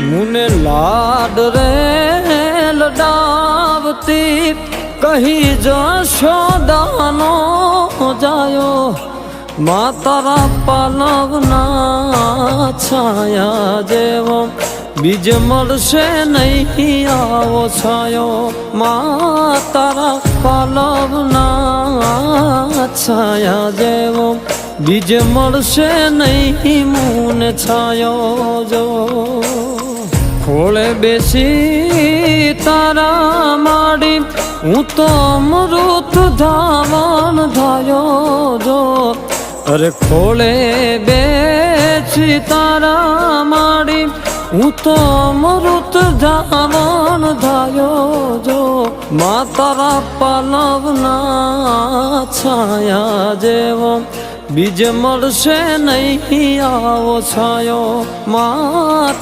मुने लाड रे लडावती कही जशोदानो जायो मां तारा पालवना छाया जेवो बीज मळशे नहीं आवो छायो मां तारा पालवना छाया जेवो बीज मळशे नहीं मुने छायो जो खोले बेसी तारा माड़ी हूँ तो अमृत धावन धायो जो अरे खोले बेसी तारा माड़ी हूँ तो अमृत धावन धायो जो मां तारा पालवना छाया जेवो बीज मळशे नहीं आवो छायो मां